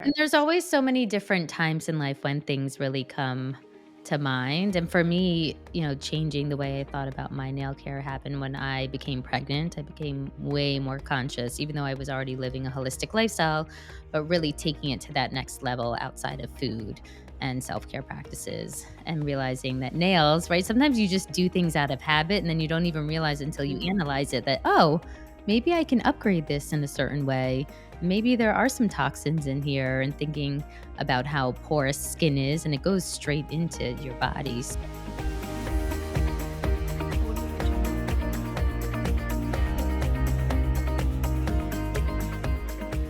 And there's always so many different times in life when things really come to mind. And for me, changing the way I thought about my nail care happened when I became pregnant. I became way more conscious, even though I was already living a holistic lifestyle, but really taking it to that next level outside of food and self care practices and realizing that nails, right? Sometimes you just do things out of habit and then you don't even realize until you Mhm. analyze it that, oh, maybe I can upgrade this in a certain way. Maybe there are some toxins in here, and thinking about how porous skin is and it goes straight into your bodies.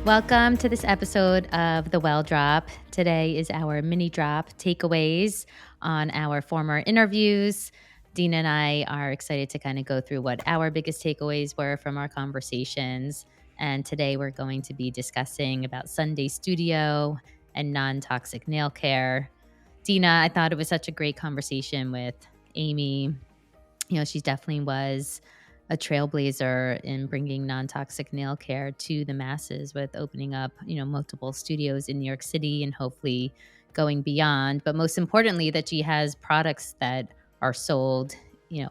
Welcome to this episode of The Well Drop. Today is our mini drop takeaways on our former interviews. Dina and I are excited to kind of go through what our biggest takeaways were from our conversations. And today we're going to be discussing about Sunday Studio and non-toxic nail care. Dina, I thought it was such a great conversation with Amy. She definitely was a trailblazer in bringing non-toxic nail care to the masses with opening up, multiple studios in New York City and hopefully going beyond. But most importantly, that she has products that are sold,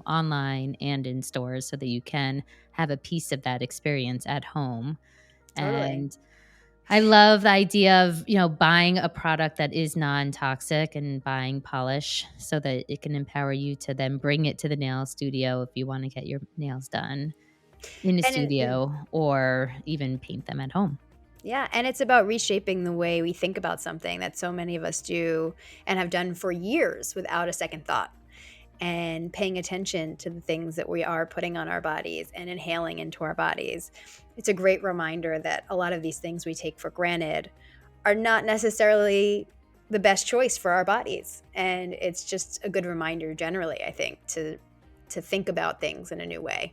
online and in stores so that you can have a piece of that experience at home. Totally. And I love the idea of, buying a product that is non-toxic and buying polish so that it can empower you to then bring it to the nail studio if you wanna get your nails done in the And studio or even paint them at home. yeah, and it's about reshaping the way we think about something that so many of us do and have done for years without a second thought, and paying attention to the things that we are putting on our bodies and inhaling into our bodies. It's a great reminder that a lot of these things we take for granted are not necessarily the best choice for our bodies. And it's just a good reminder generally, I think, to think about things in a new way.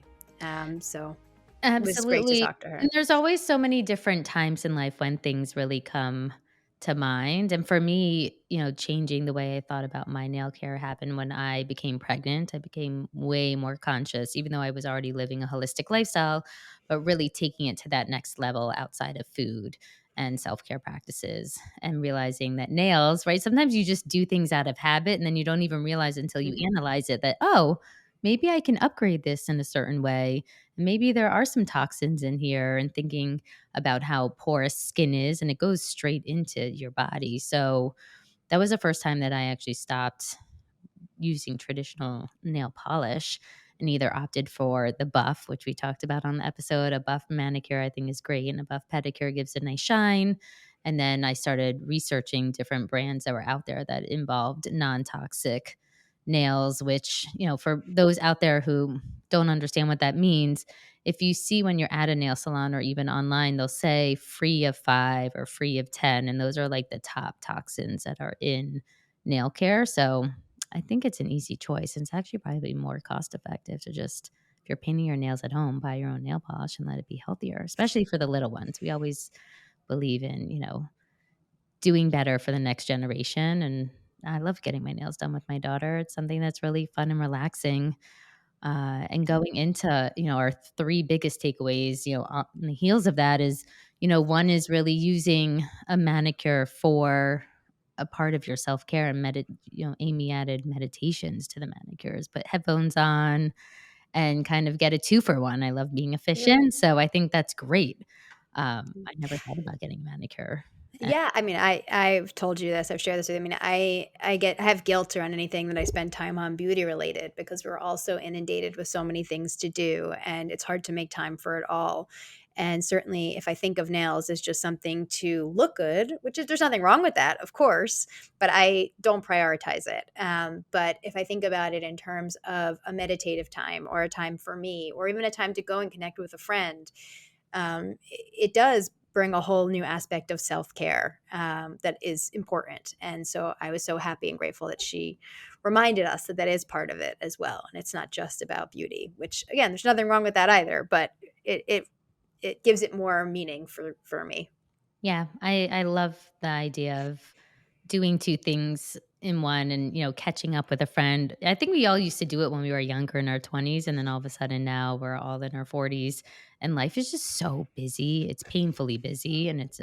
So it was great to Absolutely, talk to her. and there's always so many different times in life when things really come to mind, and for me, changing the way I thought about my nail care happened when I became pregnant. I became way more conscious, even though I was already living a holistic lifestyle, but really taking it to that next level outside of food and self-care practices and realizing that nails, right? Sometimes you just do things out of habit and then you don't even realize until you Mhm. analyze it that, oh, maybe I can upgrade this in a certain way. Maybe there are some toxins in here, and thinking about how porous skin is and it goes straight into your body. So that was the first time that I actually stopped using traditional nail polish and either opted for the buff, which we talked about on the episode. A buff manicure I think is great, and a buff pedicure gives a nice shine. And then I started researching different brands that were out there that involved non-toxic nails, which, for those out there who don't understand what that means, if you see when you're at a nail salon or even online, they'll say free of 5 or free of 10, and those are like the top toxins that are in nail care. So I think it's an easy choice, and it's actually probably more cost effective to just, if you're painting your nails at home, buy your own nail polish and let it be healthier, especially for the little ones. We always believe in, doing better for the next generation, and I love getting my nails done with my daughter. It's something that's really fun and relaxing. And going into, our 3 biggest takeaways, on the heels of that is, one is really using a manicure for a part of your self-care and Amy added meditations to the manicures, put headphones on and kind of get a 2 for 1. I love being Yep. efficient, so I think that's great. I never thought about getting a manicure. Yeah, I mean, I've told you this, I've shared this with you. I mean, I have guilt around anything that I spend time on beauty related because we're also inundated with so many things to do, and it's hard to make time for it all. And certainly, if I think of nails as just something to look good, which is there's nothing wrong with that, of course, but I don't prioritize it. But if I think about it in terms of a meditative time or a time for me, or even a time to go and connect with a friend, it does bring a whole new aspect of self-care that is important. And so I was so happy and grateful that she reminded us that that is part of it as well, and it's not just about beauty, which again there's nothing wrong with that either, but it gives it more meaning for me. Yeah, I love the idea of doing 2 things in one and, catching up with a friend. I think we all used to do it when we were younger in our 20s, and then all of a sudden now we're all in our 40s and life is just so busy. It's painfully busy, and it's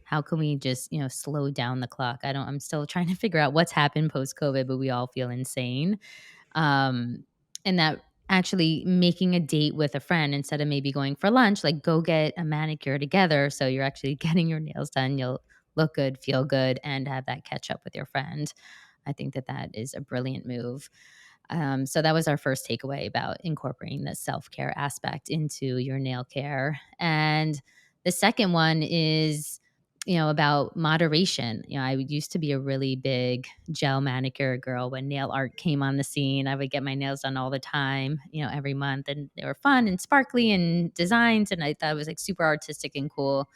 how can we just, slow down the clock? I'm still trying to figure out what's happened post COVID, but we all feel insane. Um, and that actually making a date with a friend instead of maybe going for lunch, like go get a manicure together. So you're actually getting your nails done. You'll look good, feel good, and have that catch up with your friend. I think that that is a brilliant move. So that was our first takeaway about incorporating the self care aspect into your nail care. And the second one is, about moderation. I used to be a really big gel manicure girl when nail art came on the scene. I would get my nails done all the time, every month, and they were fun and sparkly and designs. And I thought it was like super artistic and cool.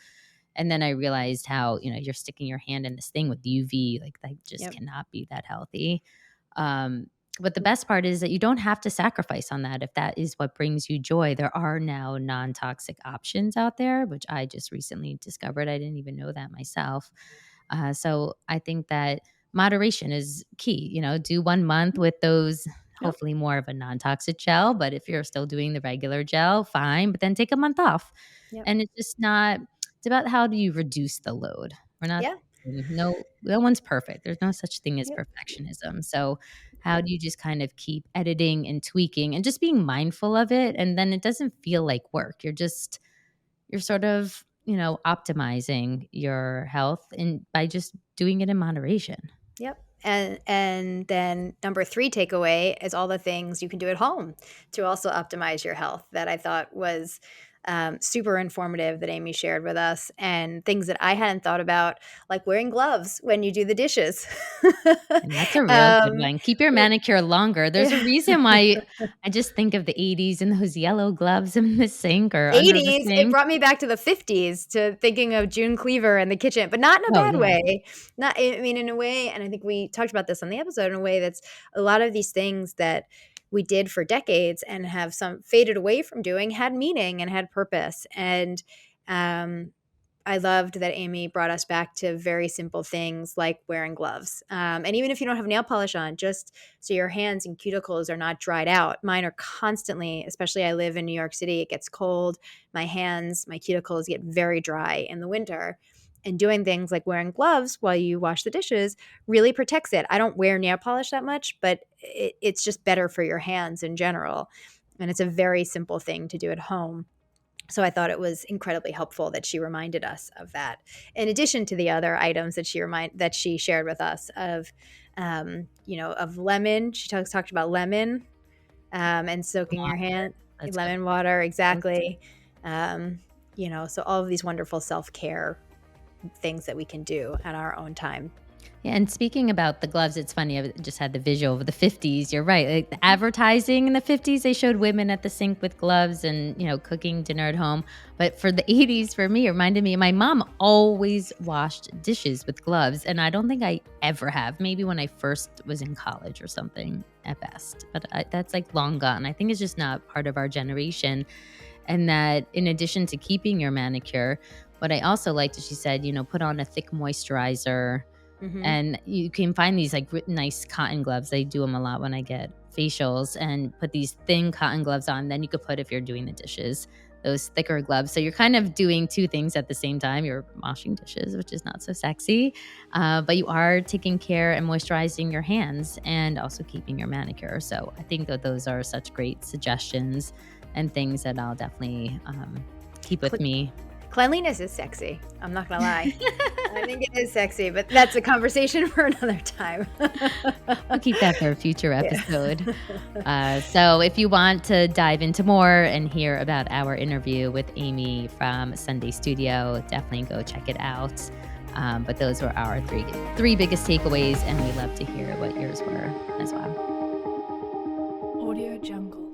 And then I realized how, you're sticking your hand in this thing with UV, like that just Yep. cannot be that healthy. Um, but the best part is that you don't have to sacrifice on that if that is what brings you joy. There are now non toxic options out there, which I just recently discovered. I didn't even know that myself. So I think that moderation is key. Do 1 month with those, Yep. hopefully more of a non toxic gel. But if you're still doing the regular gel, fine, but then take a month off. Yep. And it's just not, it's about how do you reduce the load. We're not, Yeah. no one's perfect. There's no such thing as Yep. perfectionism. So how Yep. do you just kind of keep editing and tweaking and just being mindful of it? And then it doesn't feel like work. You're sort of, optimizing your health and by just doing it in moderation. Yep. And then number 3 takeaway is all the things you can do at home to also optimize your health that I thought was, super informative that Amy shared with us, and things that I hadn't thought about, like wearing gloves when you do the dishes. And that's a real good Um, one. Keep your it manicure longer. There's a reason why I just think of the '80s and those yellow gloves in the sink or under the 80s, it sink. brought me back to the 50s to thinking of June Cleaver in the kitchen, but not in a Oh, bad yeah. way. Not I mean, in a way, and I think we talked about this on the episode, in a way that's a lot of these things that we did for decades and have some faded away from doing had meaning and had purpose. And, um, I loved that Amy brought us back to very simple things like wearing gloves. And even if you don't have nail polish on, just so your hands and cuticles are not dried out. Mine are constantly, especially I live in New York City, it gets cold. My hands, my cuticles get very dry in the winter. And doing things like wearing gloves while you wash the dishes really protects it. I don't wear nail polish that much, but it's just better for your hands in general. And it's a very simple thing to do at home. So I thought it was incredibly helpful that she reminded us of that. In addition to the other items that she shared with us of, of lemon. She talked about lemon and soaking your Water, hand, that's good. lemon water, exactly. Um, so all of these wonderful self care things that we can do at our own time. Yeah, and speaking about the gloves, it's funny. I just had the visual of the '50s. You're right. Like the advertising in the '50s, they showed women at the sink with gloves and cooking dinner at home. But for the '80s, for me, it reminded me. My mom always washed dishes with gloves, and I don't think I ever have. Maybe when I first was in college or something at best. But that's like long gone. I think it's just not part of our generation. And that in addition to keeping your manicure, what I also liked is she said, put on a thick moisturizer Hmm. and you can find these like nice cotton gloves. I do them a lot when I get facials and put these thin cotton gloves on. Then you could put, if you're doing the dishes, those thicker gloves. So you're kind of doing two things at the same time. You're washing dishes, which is not so sexy, but you are taking care and moisturizing your hands and also keeping your manicure. So I think that those are such great suggestions and things that I'll definitely keep with me. Cleanliness is sexy. I'm not gonna lie. I think it is sexy, but that's a conversation for another time. We'll keep that for a future Yeah. episode. So, if you want to dive into more and hear about our interview with Amy from Sunday Studio, definitely go check it out. But those were our three biggest takeaways, and we love to hear what yours were as well. Audio Jungle.